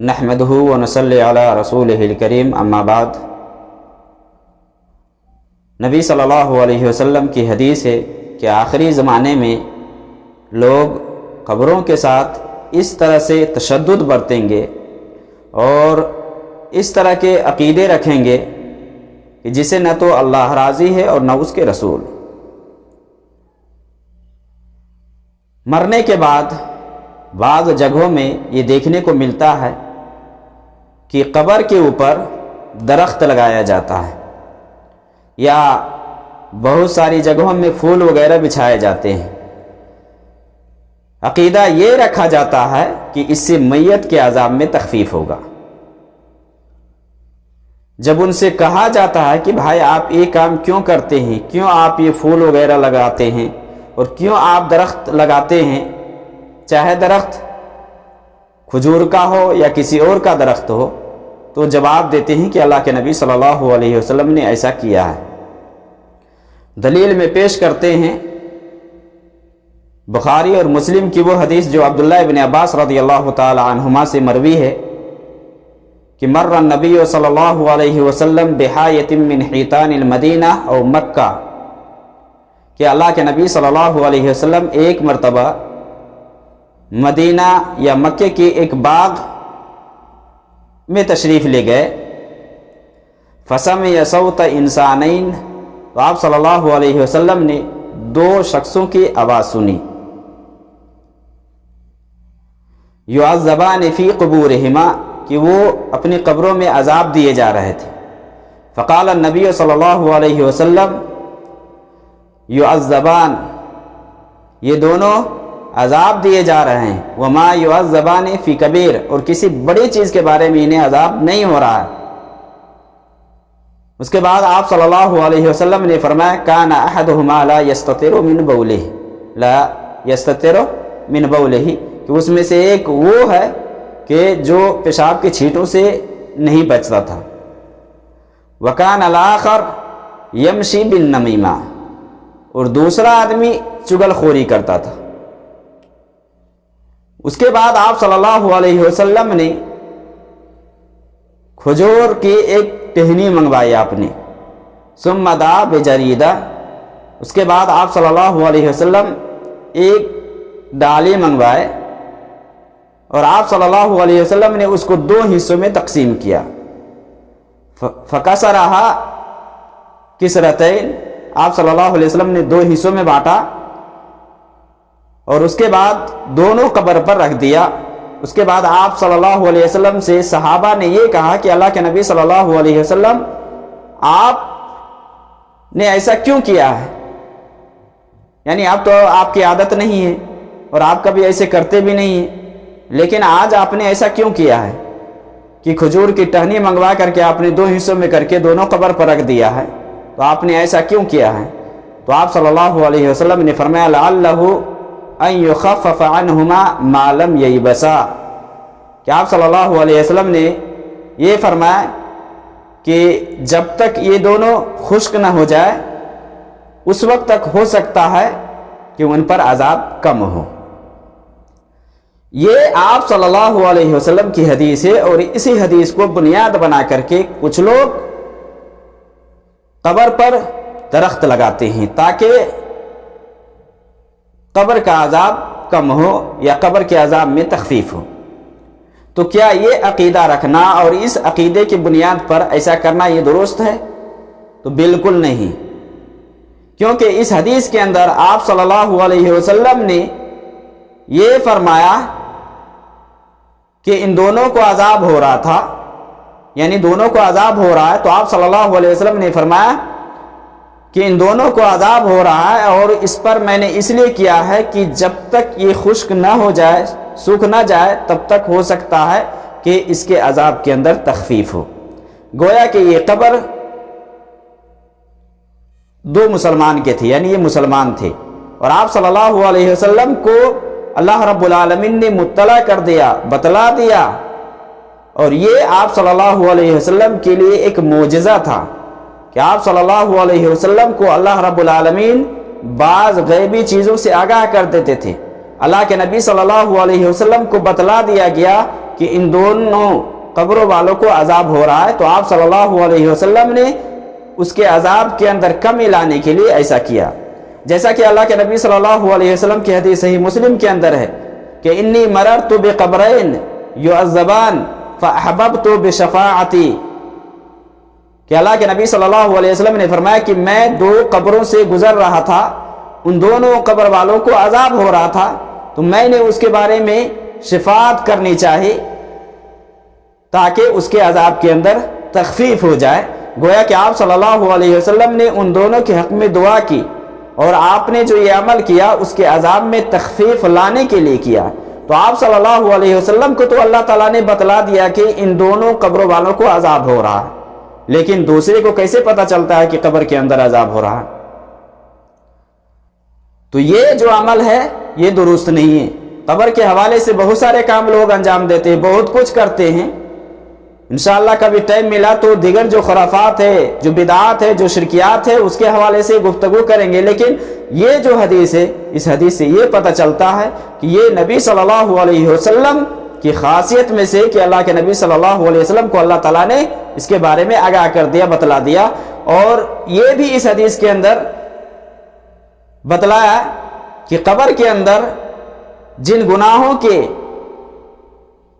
نحمدہ ونصلی علی رسولہ الکریم اما بعد۔ نبی صلی اللہ علیہ وسلم کی حدیث ہے کہ آخری زمانے میں لوگ قبروں کے ساتھ اس طرح سے تشدد برتیں گے اور اس طرح کے عقیدے رکھیں گے کہ جسے نہ تو اللہ راضی ہے اور نہ اس کے رسول۔ مرنے کے بعد بعض جگہوں میں یہ دیکھنے کو ملتا ہے کہ قبر کے اوپر درخت لگایا جاتا ہے یا بہت ساری جگہوں میں پھول وغیرہ بچھائے جاتے ہیں۔ عقیدہ یہ رکھا جاتا ہے کہ اس سے میت کے عذاب میں تخفیف ہوگا۔ جب ان سے کہا جاتا ہے کہ بھائی آپ یہ کام کیوں کرتے ہیں، کیوں آپ یہ پھول وغیرہ لگاتے ہیں اور کیوں آپ درخت لگاتے ہیں، چاہے درخت کھجور کا ہو یا کسی اور کا درخت ہو، تو جواب دیتے ہیں کہ اللہ کے نبی صلی اللہ علیہ وسلم نے ایسا کیا ہے۔ دلیل میں پیش کرتے ہیں بخاری اور مسلم کی وہ حدیث جو عبداللہ ابن عباس رضی اللہ تعالی عنہما سے مروی ہے کہ مر النبی صلی اللہ علیہ وسلم بحایۃ من حیطان المدینہ او مکہ، کہ اللہ کے نبی صلی اللہ علیہ وسلم ایک مرتبہ مدینہ یا مکے کے ایک باغ میں تشریف لے گئے۔ فسمع صوت انسانین، تو آپ صلی اللہ علیہ وسلم نے دو شخصوں کی آواز سنی، یعذبان فی قبورہما، کہ وہ اپنی قبروں میں عذاب دیے جا رہے تھے۔ فقال النبی صلی اللہ علیہ وسلم یعذبان، یہ دونوں عذاب دیے جا رہے ہیں، وما یعذبان فی کبیر، اور کسی بڑی چیز کے بارے میں انہیں عذاب نہیں ہو رہا ہے۔ اس کے بعد آپ صلی اللہ علیہ وسلم نے فرمایا کان احدہما لا یستتر من بولہ، لا یستتر من بولہ، کہ اس میں سے ایک وہ ہے کہ جو پیشاب کی چھینٹوں سے نہیں بچتا تھا۔ وکان الاخر یمشی بالنمیمہ، اور دوسرا آدمی چغل خوری کرتا تھا۔ اس کے بعد آپ صلی اللہ علیہ وسلم نے کھجور کی ایک ٹہنی منگوائی آپ نے، ثم دعا بجریدہ، اس کے بعد آپ صلی اللہ علیہ وسلم ایک ڈالی منگوائے اور آپ صلی اللہ علیہ وسلم نے اس کو دو حصوں میں تقسیم کیا۔ فکسرہا کسرتین، آپ صلی اللہ علیہ وسلم نے دو حصوں میں بانٹا اور اس کے بعد دونوں قبر پر رکھ دیا۔ اس کے بعد آپ صلی اللہ علیہ وسلم سے صحابہ نے یہ کہا کہ اللہ کے نبی صلی اللہ علیہ وسلم آپ نے ایسا کیوں کیا ہے، یعنی اب تو آپ کی عادت نہیں ہے اور آپ کبھی ایسے کرتے بھی نہیں ہیں، لیکن آج آپ نے ایسا کیوں کیا ہے کہ کھجور کی ٹہنی منگوا کر کے آپ نے دو حصوں میں کر کے دونوں قبر پر رکھ دیا ہے، تو آپ نے ایسا کیوں کیا ہے؟ تو آپ صلی اللہ علیہ وسلم نے فرمایا لعلہ ان یخفف عنہما ما لم ییبسا، کہ آپ صلی اللہ علیہ وسلم نے یہ فرمایا کہ جب تک یہ دونوں خشک نہ ہو جائے اس وقت تک ہو سکتا ہے کہ ان پر عذاب کم ہو۔ یہ آپ صلی اللہ علیہ وسلم کی حدیث ہے، اور اسی حدیث کو بنیاد بنا کر کے کچھ لوگ قبر پر درخت لگاتے ہیں تاکہ قبر کا عذاب کم ہو یا قبر کے عذاب میں تخفیف ہو۔ تو کیا یہ عقیدہ رکھنا اور اس عقیدے کی بنیاد پر ایسا کرنا یہ درست ہے؟ تو بالکل نہیں، کیونکہ اس حدیث کے اندر آپ صلی اللہ علیہ وسلم نے یہ فرمایا کہ ان دونوں کو عذاب ہو رہا تھا، یعنی دونوں کو عذاب ہو رہا ہے، تو آپ صلی اللہ علیہ وسلم نے فرمایا کہ ان دونوں کو عذاب ہو رہا ہے اور اس پر میں نے اس لیے کیا ہے کہ جب تک یہ خشک نہ ہو جائے، سوکھ نہ جائے، تب تک ہو سکتا ہے کہ اس کے عذاب کے اندر تخفیف ہو۔ گویا کہ یہ قبر دو مسلمان کے تھے، یعنی یہ مسلمان تھے، اور آپ صلی اللہ علیہ وسلم کو اللہ رب العالمین نے مطلع کر دیا، بتلا دیا، اور یہ آپ صلی اللہ علیہ وسلم کے لیے ایک معجزہ تھا کہ آپ صلی اللہ علیہ وسلم کو اللہ رب العالمین بعض غیبی چیزوں سے آگاہ کر دیتے تھے۔ اللہ کے نبی صلی اللہ علیہ وسلم کو بتلا دیا گیا کہ ان دونوں قبروں والوں کو عذاب ہو رہا ہے، تو آپ صلی اللہ علیہ وسلم نے اس کے عذاب کے اندر کمی لانے کے لیے ایسا کیا. جیسا کہ اللہ کے نبی صلی اللہ علیہ وسلم کی حدیث صحیح مسلم کے اندر ہے کہ انی مررت بقبرین یعذبان فاحببت بشفاعتی، کہ اللہ کے نبی صلی اللہ علیہ وسلم نے فرمایا کہ میں دو قبروں سے گزر رہا تھا، ان دونوں قبر والوں کو عذاب ہو رہا تھا، تو میں نے اس کے بارے میں شفاعت کرنی چاہی تاکہ اس کے عذاب کے اندر تخفیف ہو جائے. گویا کہ آپ صلی اللہ علیہ وسلم نے ان دونوں کے حق میں دعا کی، اور آپ نے جو یہ عمل کیا اس کے عذاب میں تخفیف لانے کے لیے کیا. تو آپ صلی اللہ علیہ وسلم کو تو اللہ تعالیٰ نے بتلا دیا کہ ان دونوں قبروں والوں کو عذاب ہو رہا ہے، لیکن دوسرے کو کیسے پتا چلتا ہے کہ قبر کے اندر عذاب ہو رہا ہے؟ تو یہ جو عمل ہے یہ درست نہیں ہے. قبر کے حوالے سے بہت سارے کام لوگ انجام دیتے ہیں، بہت کچھ کرتے ہیں. انشاءاللہ کبھی ٹائم ملا تو دیگر جو خرافات ہے، جو بدعات ہے، جو شرکیات ہے، اس کے حوالے سے گفتگو کریں گے. لیکن یہ جو حدیث ہے، اس حدیث سے یہ پتہ چلتا ہے کہ یہ نبی صلی اللہ علیہ وسلم کی خاصیت میں سے کہ اللہ کے نبی صلی اللہ علیہ وسلم کو اللہ تعالیٰ نے اس کے بارے میں آگاہ کر دیا، بتلا دیا. اور یہ بھی اس حدیث کے اندر بتلایا کہ قبر کے اندر جن گناہوں کے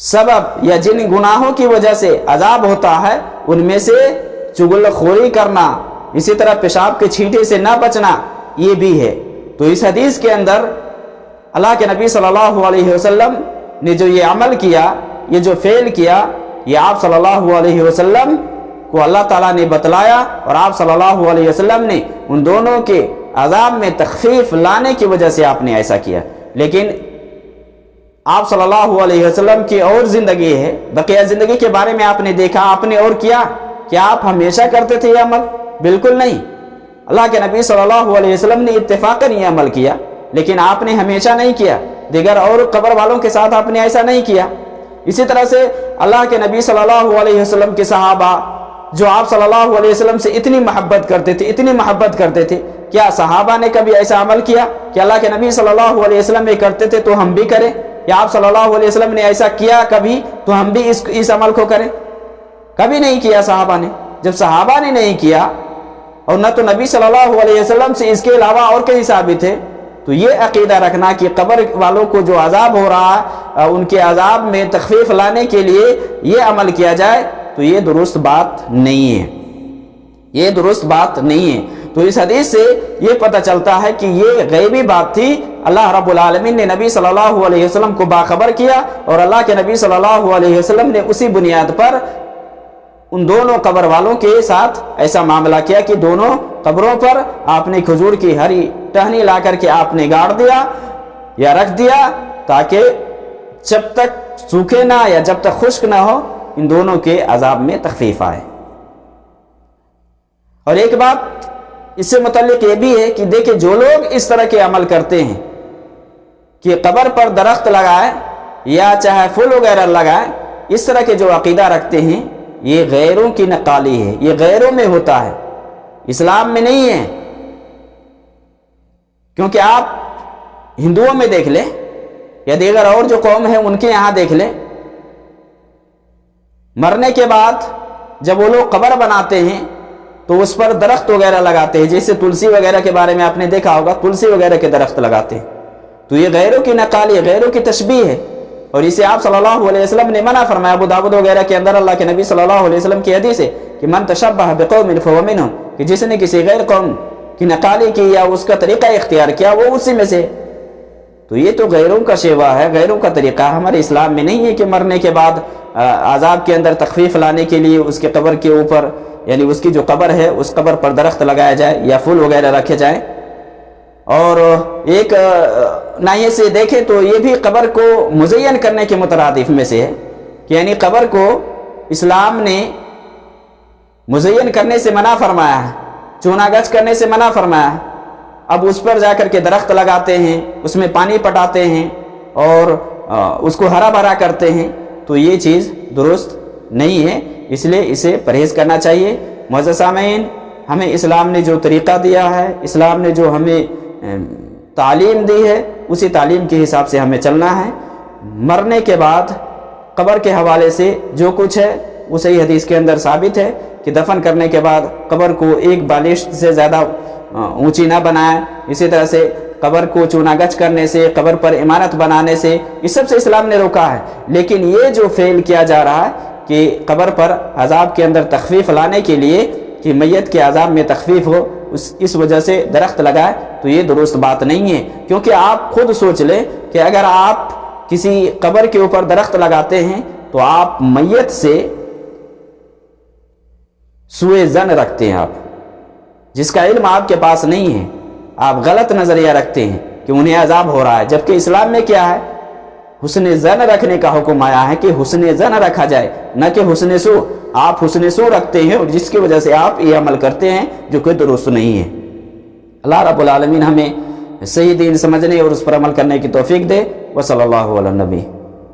سبب یا جن گناہوں کی وجہ سے عذاب ہوتا ہے ان میں سے چغل خوری کرنا، اسی طرح پیشاب کے چھینٹے سے نہ بچنا، یہ بھی ہے. تو اس حدیث کے اندر اللہ کے نبی صلی اللہ علیہ وسلم نے جو یہ عمل کیا، یہ جو فعل کیا، یہ آپ صلی اللہ علیہ وسلم کو اللہ تعالیٰ نے بتلایا، اور آپ صلی اللہ علیہ وسلم نے ان دونوں کے عذاب میں تخفیف لانے کی وجہ سے آپ نے ایسا کیا. لیکن آپ صلی اللہ علیہ وسلم کی اور زندگی ہے، بقیہ زندگی کے بارے میں آپ نے دیکھا، آپ نے اور کیا؟ کیا آپ ہمیشہ کرتے تھے یہ عمل؟ بالکل نہیں. اللہ کے نبی صلی اللہ علیہ وسلم نے اتفاقاً یہ عمل کیا، لیکن آپ نے ہمیشہ نہیں کیا. دیگر اور قبر والوں کے ساتھ آپ نے ایسا نہیں کیا. اسی طرح سے اللہ کے نبی صلی اللہ علیہ وسلم کے صحابہ جو آپ صلی اللہ علیہ وسلم سے اتنی محبت کرتے تھے، اتنی محبت کرتے تھے، کیا صحابہ نے کبھی ایسا عمل کیا کہ اللہ کے نبی صلی اللہ علیہ وسلم یہ کرتے تھے تو ہم بھی کریں؟ یا آپ صلی اللہ علیہ وسلم نے ایسا کیا کبھی تو ہم بھی اس عمل کو کریں؟ کبھی نہیں کیا صحابہ نے. جب صحابہ نے نہیں کیا اور نہ تو نبی صلی اللہ علیہ وسلم سے اس کے علاوہ اور کہیں ثابت ہے، تو یہ عقیدہ رکھنا کہ قبر والوں کو جو عذاب ہو رہا ہے ان کے عذاب میں تخفیف لانے کے لیے یہ عمل کیا جائے، تو یہ درست بات نہیں ہے. یہ درست بات نہیں ہے. تو اس حدیث سے یہ پتہ چلتا ہے کہ یہ غیبی بات تھی. اللہ رب العالمین نے نبی صلی اللہ علیہ وسلم کو باخبر کیا، اور اللہ کے نبی صلی اللہ علیہ وسلم نے اسی بنیاد پر ان دونوں قبر والوں کے ساتھ ایسا معاملہ کیا کہ دونوں قبروں پر آپ نے کھجور کی ہری ٹہنی لا کر کے آپ نے گاڑ دیا یا رکھ دیا، تاکہ جب تک سوکھے نہ یا جب تک خشک نہ ہو ان دونوں کے عذاب میں تخفیف آئے. اور ایک بات اس سے متعلق یہ بھی ہے کہ دیکھیں جو لوگ اس طرح کے عمل کرتے ہیں کہ قبر پر درخت لگائے یا چاہے پھول وغیرہ لگائے، اس طرح کے جو عقیدہ رکھتے ہیں، یہ غیروں کی نقالی ہے، یہ غیروں میں ہوتا ہے، اسلام میں نہیں ہے. کیونکہ آپ ہندوؤں میں دیکھ لیں یا دیگر اور جو قوم ہے ان کے یہاں دیکھ لیں، مرنے کے بعد جب وہ لوگ قبر بناتے ہیں تو اس پر درخت وغیرہ لگاتے ہیں، جیسے تلسی وغیرہ کے بارے میں آپ نے دیکھا ہوگا، تلسی وغیرہ کے درخت لگاتے ہیں. تو یہ غیروں کی نقالی، غیروں کی تشبیہ ہے، اور اسے آپ صلی اللہ علیہ وسلم نے منع فرمایا. ابو داؤد وغیرہ کے اندر اللہ کے نبی صلی اللہ علیہ وسلم کی حدیث ہے کہ من تشبہ بقوم فہو منہم، کہ جس نے کسی غیر قوم کی نقالی کی یا اس کا طریقہ اختیار کیا وہ اسی میں سے. تو یہ تو غیروں کا شیوا ہے، غیروں کا طریقہ. ہمارے اسلام میں نہیں ہے کہ مرنے کے بعد عذاب کے اندر تخفیف لانے کے لیے اس کے قبر کے اوپر، یعنی اس کی جو قبر ہے اس قبر پر درخت لگایا جائے یا پھول وغیرہ رکھے جائیں. اور ایک ناحیے سے دیکھیں تو یہ بھی قبر کو مزین کرنے کے مترادف میں سے ہے، کہ یعنی قبر کو اسلام نے مزین کرنے سے منع فرمایا ہے، چونا گچ کرنے سے منع فرمایا ہے. اب اس پر جا کر کے درخت لگاتے ہیں، اس میں پانی پٹاتے ہیں اور اس کو ہرا بھرا کرتے ہیں، تو یہ چیز درست نہیں ہے. اس لیے اسے پرہیز کرنا چاہیے. معزز سامعین، ہمیں اسلام نے جو طریقہ دیا ہے، اسلام نے جو ہمیں تعلیم دی ہے، اسی تعلیم کے حساب سے ہمیں چلنا ہے. مرنے کے بعد قبر کے حوالے سے جو کچھ ہے وہ صحیح حدیث کے اندر ثابت ہے کہ دفن کرنے کے بعد قبر کو ایک بالشت سے زیادہ اونچی نہ بنائیں، اسی طرح سے قبر کو چونا گچ کرنے سے، قبر پر عمارت بنانے سے، اس سب سے اسلام نے روکا ہے۔ لیکن یہ جو فعل کیا جا رہا ہے کہ قبر پر عذاب کے اندر تخفیف لانے کے لیے کہ میت کے عذاب میں تخفیف ہو، اس وجہ سے درخت لگائے، تو یہ درست بات نہیں ہے۔ کیونکہ آپ خود سوچ لیں کہ اگر آپ کسی قبر کے اوپر درخت لگاتے ہیں تو آپ میت سے سوء ظن رکھتے ہیں، آپ جس کا علم آپ کے پاس نہیں ہے، آپ غلط نظریہ رکھتے ہیں کہ انہیں عذاب ہو رہا ہے، جبکہ اسلام میں کیا ہے؟ حسن ظن رکھنے کا حکم آیا ہے کہ حسن ظن رکھا جائے، نہ کہ حسن سو۔ آپ حسن سو رکھتے ہیں اور جس کی وجہ سے آپ یہ عمل کرتے ہیں جو کہ درست نہیں ہے۔ اللہ رب العالمین ہمیں صحیح دین سمجھنے اور اس پر عمل کرنے کی توفیق دے۔ وصلی اللہ علی النبی۔